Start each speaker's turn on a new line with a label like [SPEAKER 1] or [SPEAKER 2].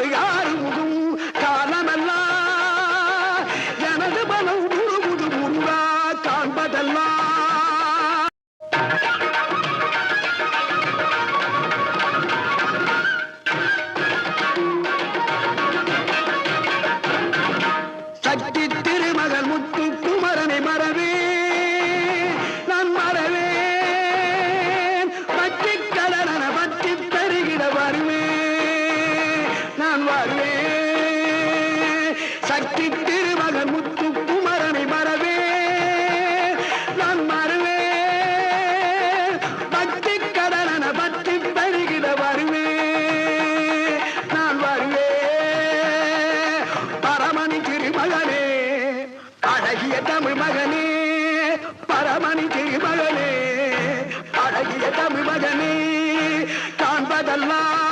[SPEAKER 1] அது யாரு முதும் காலமெல்லாம் எனது பலம் முழுமுது முருகா காண்பதெல்லாம் சக்தி திருமகள் முத்து குமரனை மறவே நான் மறவேன் பற்றி கடலன பற்றி பெருகிட வருவேன் நான் வருவேன் சக்தி திருமகள் முத்து குமரனை மறவே நான் மறவேன் பற்றி கடலன பற்றி பெருகிட வருவேன் நான் வருவேன் பரமணி திருமகனே அழகிய தமிழ் மகனே பரமணி திருமகனே அழகிய தமிழ் மகனே காண்பதெல்லாம்